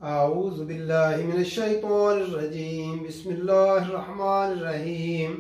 आऊज़ु बिल्लाहि मिनश शैतानिर रजीम बिस्मिल्लाहिर्रहमानिर्रहीम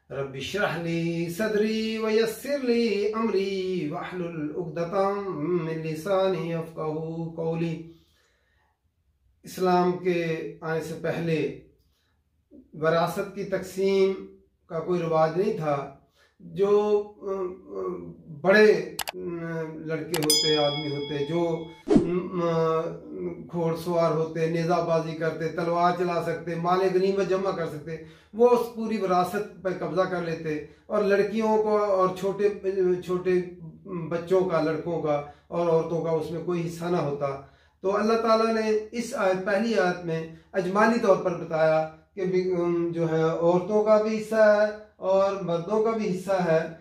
रब्बि इश्रह ली सदरी व यस्सिर ली अमरी वहलुल उक़दतम मिन लिसानी यफ़क़हू क़ौली। इस्लाम के आने से पहले विरासत की तकसीम का कोई रिवाज नहीं था। जो बड़े लड़के होते, आदमी होते, जो घोड़सवार होते, नेज़ाबाजी करते, तलवार चला सकते, माले गनीमत जमा कर सकते, वो उस पूरी विरासत पर कब्जा कर लेते। और लड़कियों को और छोटे छोटे बच्चों का, लड़कों का और औरतों का उसमें कोई हिस्सा ना होता। तो अल्लाह ताला ने इस पहली आयत में अजमाली तौर पर बताया कि जो है औरतों का भी हिस्सा है और मर्दों का भी हिस्सा है,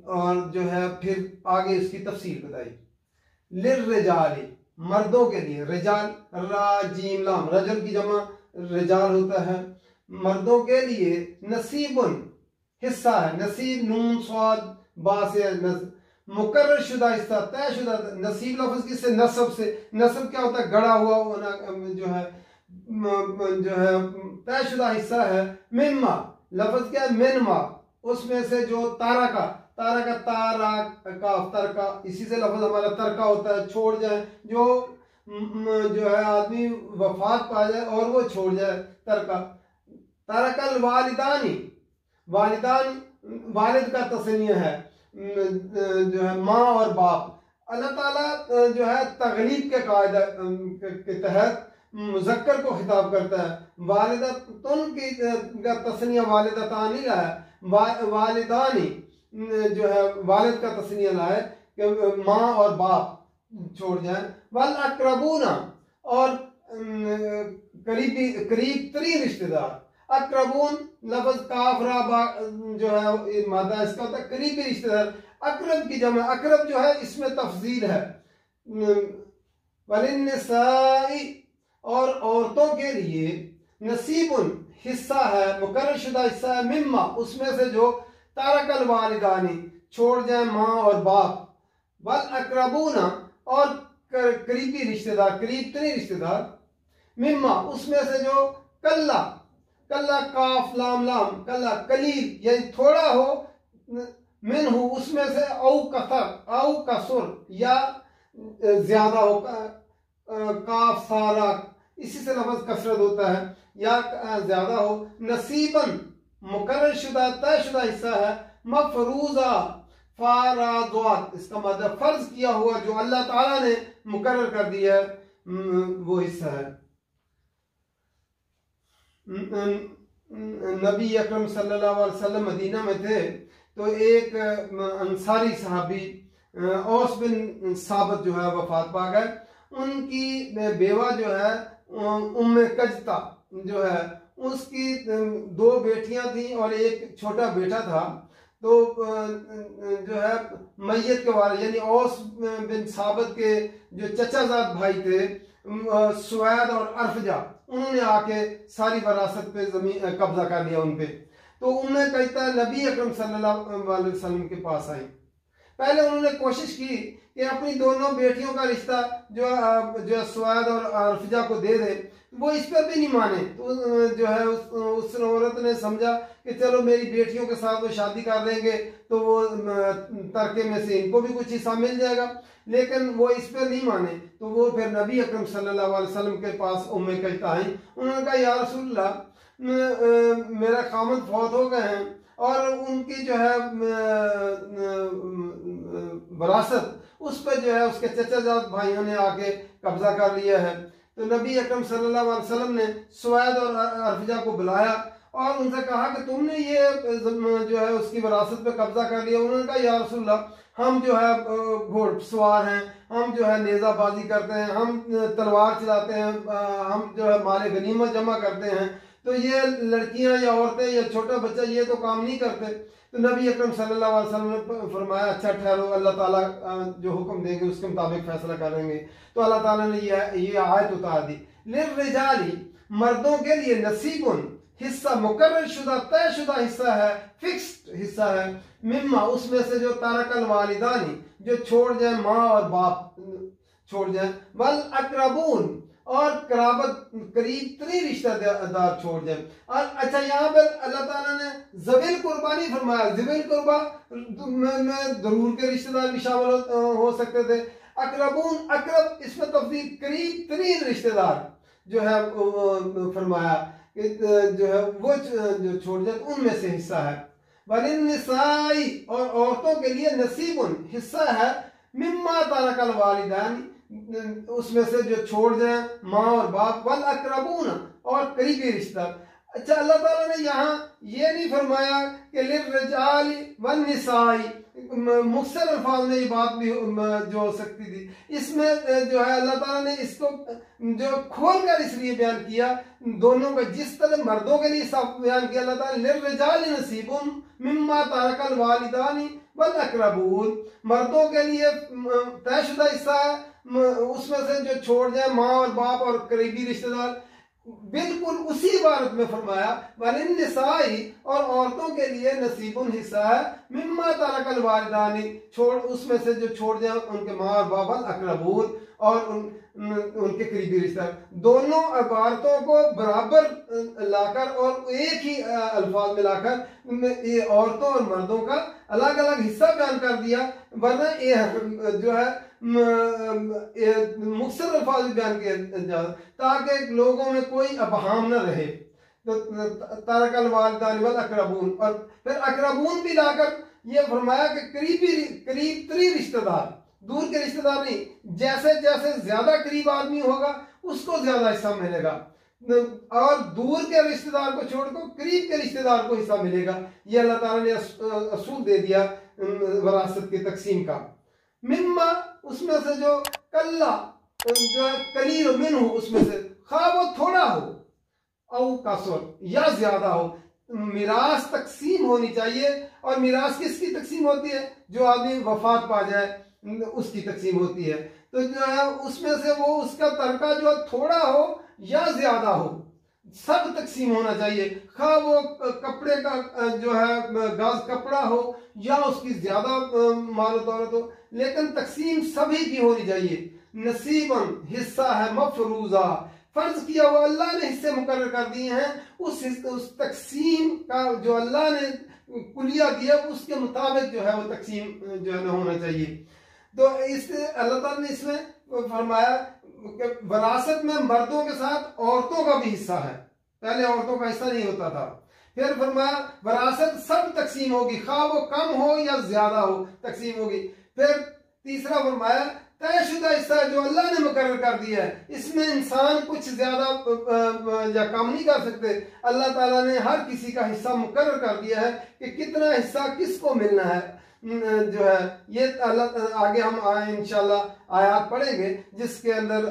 और जो है फिर आगे इसकी तफसील बताई। लिर्रिजाली, मर्दों के लिए, रिजाल राजीम लाम, रजल की जमा रिजाल होता है। मर्दों के लिए नसीबुन, हिस्सा है। नसीब नून स्वाद बा से मुकर्रर शुदा हिस्सा, तय शुदा। नसीब लफ्ज किससे? नसब से। नसब क्या होता है? गड़ा हुआ जो है तय शुदा हिस्सा है। मिम्मा लफ्ज क्या है? मिनमा, उसमें से जो तारा का तारा काफ तरका, इसी से लफ्ज हमारा तरका होता है, छोड़ जाए। जो है आदमी वफात पा जाए और वो छोड़ जाए, तरका। तरकल वालिदानी, वालिदान वालिद का तस्नीय है, जो है माँ और बाप। अल्लाह ताला जो है तगलीब के कायदा के तहत मुज़क्कर को खिताब करता है। वालिदतुन की तस्निया वालिदतानी लाया, वालिदानी जो है वालिद का तस्निया लाए कि माँ और बाप छोड़ जाए। वल अक़रबूना, और करीब तरीन रिश्तेदार। अक़रबून लफ्ज काफरा जो है मादा, इसका होता है करीबी रिश्तेदार। अक़रब की जमा, अक़रब जो है इसमें तफसील है। वलिन्निसाई, और औरतों के लिए नसीबुन, हिस्सा है, मुकर्रर शुदा हिस्सा है। मिम्मा, उसमें से जो तारकल वालिदानी, छोड़ जाए माँ और बाप। वल अक़रबूना, और करीबी रिश्तेदार, करीब तरीन रिश्तेदार। मिम्मा, उसमें से जो कल्ला, कल्ला काफ लाम लाम, कल्ला कलील यानी थोड़ा हो, मिनहु उसमें से, औ कसर औ कसुर या ज्यादा हो, काफ सारा इसी से लफ्ज कसरत होता है, या ज्यादा हो। नसीबन मुकर्रर शुदा तय शुदा हिस्सा है। मफरूजा फारादवात, इसका मतलब फर्ज किया हुआ, जो अल्लाह ताला ने मुकर्रर कर दिया है, वो हिस्सा है। नबी अकरम सल्लल्लाहु अलैहि वसल्लम मदीना में थे, तो एक अंसारी सहाबी औस बिन साबित जो है वफात पा गए। उनकी बेवा जो है उम्मे कजता जो है, उसकी दो बेटियां थी और एक छोटा बेटा था। तो जो है मैयत के वाले यानी औस बिन साबित के जो चचाजाद भाई थे, सुवैद और अरफजा, उन्होंने आके सारी वरासत पे जमीन कब्जा कर लिया उन पे। तो उम्मे कजता नबी अकरम सल्लल्लाहु अलैहि वसल्लम के पास आई। पहले उन्होंने कोशिश की कि अपनी दोनों बेटियों का रिश्ता जो सुवैद और अरफजा को दे दे, वो इस पर भी नहीं माने। तो जो है उस औरत ने समझा कि चलो मेरी बेटियों के साथ वो शादी कर लेंगे तो वो तरके में से इनको भी कुछ हिस्सा मिल जाएगा, लेकिन वो इस पर नहीं माने। तो वो फिर नबी अकरम सल्लल्लाहु अलैहि वसल्लम के पास उम्मे कजता आई। उन्होंने कहा, या रसूलल्लाह, मेरा खामद फौत हो गए हैं और उनकी जो है विरासत उस पर जो है उसके चचाजाद भाइयों ने आके कब्जा कर लिया है। तो नबी अकरम सल्लल्लाहु अलैहि वसल्लम ने सुवैद और अरफजा को बुलाया और उनसे कहा कि तुमने ये जो है उसकी विरासत पे कब्जा कर लिया। उन्होंने कहा, या रसूलल्लाह, हम जो है घोड़सवार हैं, हम जो है नेज़ाबाजी करते हैं, हम तलवार चलाते हैं, हम जो है माले गनीमत जमा करते हैं, तो ये लड़कियां या औरतें या छोटा बच्चा ये तो काम नहीं करते। तो नबी अकरम सल्लल्लाहु अलैहि वसल्लम ने फरमाया, अच्छा ठहरो, अल्लाह ताला जो हुक्म देंगे उसके मुताबिक फैसला करेंगे। तो अल्लाह ताला ने ये आयत उतार दी। लिर्रिजाली, मर्दों के लिए नसीबुन, हिस्सा, मुकर्रर शुदा तय शुदा हिस्सा है, फिक्स्ड हिस्सा है। मिम्मा, उसमें से जो तारकल वालिदानी, जो छोड़ जाए माँ और बाप छोड़ जाए। वल अक़रबून, और कराबत करीब 3 रिश्तेदार छोड़ जाए। और अच्छा यहाँ पर अल्लाह ताला ने ज़बील कुर्बानी फरमाया। ज़बील कुर्बा में जरूर के रिश्तेदार भी शामिल हो सकते थे। अकरबून अकरब इसमें तफसील करीब 3 रिश्तेदार जो है फरमाया कि जो है वो जो छोड़ जाए उनमें से हिस्सा है। वलिन निसाई और औरतों के लिए नसीबुन हिस्सा है मिम्मा तारकल वालिदैन उसमें से जो छोड़ जाए माँ और बाप, वल अकरबून और करीबी रिश्तेदार। अच्छा अल्लाह ताला ने यहाँ ये नहीं फरमाया कि लिर्रिजाली वन निसाई, मुख्तसर अल्फाज में ये बात भी जो हो सकती थी। इसमें जो है अल्लाह ताला ने इसको जो खोल कर इसलिए बयान किया दोनों का, जिस तरह मर्दों के लिए सब बयान किया अल्लाह ताला लिर्रिजाली नसीबुन मिम्मा तारकल वालिदानी वल अकरबून, मर्दों के लिए तयशुदा हिस्सा है उसमें से जो छोड़ जाए माँ और बाप और करीबी रिश्तेदार। बिल्कुल उसी इबारत में फरमाया वलिन निसाई और औरतों के लिए नसीबुन हिस्सा है मिम्मा तारकल वालिदानी, छोड़ उसमें से जो छोड़ जाए उनके माँ और बाप, अकरबून और उनके करीबी रिश्तेदार। दोनों इबारतों को बराबर लाकर और एक ही अल्फाज में लाकर ये औरतों और मर्दों का अलग अलग हिस्सा बयान कर दिया, वरना ये जो है मुख्तसर अल्फाज बयान किया जा ताकि लोगों में कोई अबहाम न रहे। तो तारकल वालिदान वल अकरबून और फिर अकरबून भी लाकर ये फरमाया कि करीब 3 रिश्तेदार, दूर के रिश्तेदार नहीं, जैसे जैसे ज्यादा करीब आदमी होगा उसको ज्यादा हिस्सा मिलेगा और दूर के रिश्तेदार को छोड़कर करीब के रिश्तेदार को हिस्सा मिलेगा। ये अल्लाह ताला ने असूल दे दिया वरासत की तकसीम का। मिम्मा उसमें से जो कल्ला जो कलील मिन हो उसमें से खा वो थोड़ा हो औ कसर या ज्यादा हो, मिरास तकसीम होनी चाहिए। और मिरास किसकी तकसीम होती है? जो आदमी वफात पा जाए उसकी तकसीम होती है। तो जो है उसमें से वो उसका तरका जो थोड़ा हो या ज्यादा हो सब तकसीम होना चाहिए। खा वो कपड़े का जो है गाज कपड़ा हो या उसकी ज्यादा माल दौलत हो, लेकिन तकसीम सभी की होनी चाहिए। नसीबन हिस्सा है मफरूजा, फर्ज किया हुआ अल्लाह ने हिस्से मुकर्रर कर दिए हैं। उस तकसीम का जो अल्लाह ने कुलिया दिया उसके मुताबिक जो है वो तकसीम जो है ना होना चाहिए। तो इस अल्लाह ताला ने इसमें फरमाया कि वरासत में मर्दों के साथ औरतों का भी हिस्सा है। पहले औरतों का हिस्सा नहीं होता था। फिर फरमाया वरासत सब तकसीम होगी, खा वो कम हो या ज्यादा हो तकसीम होगी। फिर तीसरा फरमाया तयशुदा हिस्सा जो अल्लाह ने मुकर्रर कर दिया है, इसमें इंसान कुछ ज्यादा या कम नहीं कर सकते। अल्लाह ताला ने हर किसी का हिस्सा मुकर्रर कर दिया है कि कितना हिस्सा किसको मिलना है। जो है ये अल्लाह आगे हम इंशाल्लाह आयात पढ़ेंगे जिसके अंदर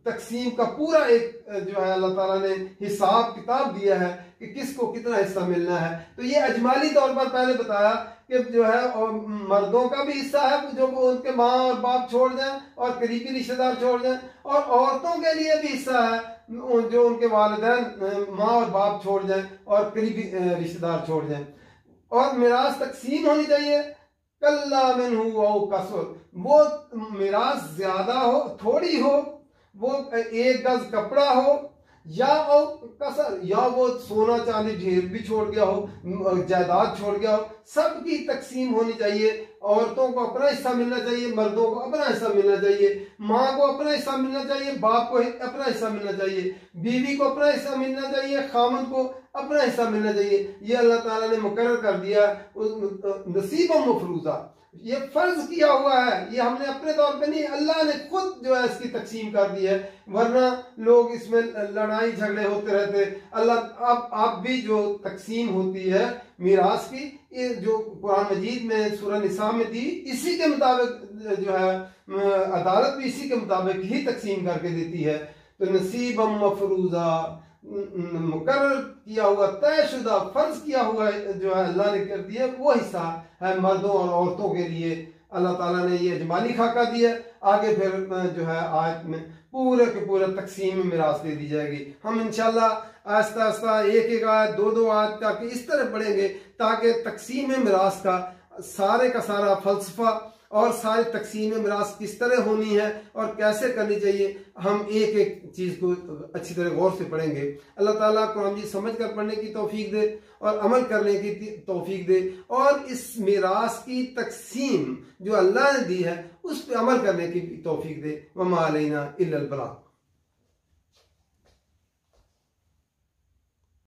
तकसीम का पूरा एक जो है अल्लाह ताला ने हिसाब किताब दिया है कि किसको कितना हिस्सा मिलना है। तो ये अजमाली तौर पर पहले बताया कि जो है और मर्दों का भी हिस्सा है जो उनके माँ और बाप छोड़ जाएं और करीबी रिश्तेदार छोड़ जाएं, और औरतों के लिए भी हिस्सा है जो उनके वालिदैन माँ और बाप छोड़ जाएं और करीबी रिश्तेदार छोड़ जाएं। और मिरास तकसीम होनी चाहिए कल्ला मिन्हु औ कसर, वो मिरास ज्यादा हो थोड़ी हो, वो 1 गज कपड़ा हो या वो कसर या वो सोना चांदी ढेर भी छोड़ गया हो, जायदाद छोड़ गया हो, सबकी तकसीम होनी चाहिए। औरतों को अपना हिस्सा मिलना चाहिए, मर्दों को अपना हिस्सा मिलना चाहिए, माँ को अपना हिस्सा मिलना चाहिए, बाप को अपना हिस्सा मिलना चाहिए, बीवी को अपना हिस्सा मिलना चाहिए, खामन को अपना हिस्सा मिलना चाहिए। ये अल्लाह ताला ने मुकर्रर कर दिया नसीब मफरूजा, ये फर्ज किया हुआ है, ये हमने अपने तौर पे नहीं, अल्लाह ने खुद जो है इसकी तकसीम कर दी है। वरना लोग इसमें लड़ाई झगड़े होते रहते। अल्लाह आप भी जो तकसीम होती है मीरास की, ये जो कुरान मजीद में सूरह निसा में दी, इसी के मुताबिक जो है अदालत भी इसी के मुताबिक ही तकसीम करके देती है। तो नसीब मफरूजा मुकर्रर किया हुआ तयशुदा फर्ज किया हुआ जो है अल्लाह ने कर दिया, वो हिस्सा है मर्दों और औरतों के लिए। अल्लाह ताला ने ये अजमाली खाका दिया। आगे फिर जो है आयत में पूरे के पूरे तकसीम में मिरास दे दी जाएगी। हम इंशाल्लाह आहिस्ता आहिस्ता एक एक आयत 2-2 आयत तक इस तरह पढ़ेंगे ताकि तकसीम मिरास का सारे का सारा फलसफा और सारे तकसीम मिरास किस तरह होनी है और कैसे करनी चाहिए, हम एक एक चीज़ को अच्छी तरह गौर से पढ़ेंगे। अल्लाह ताला कुरान मजीद समझ कर पढ़ने की तौफीक दे और अमल करने की तौफीक दे, और इस मिरास की तकसीम जो अल्लाह ने दी है उस पर अमल करने की तौफीक दे। वमा अलैना इल्लल बलाग।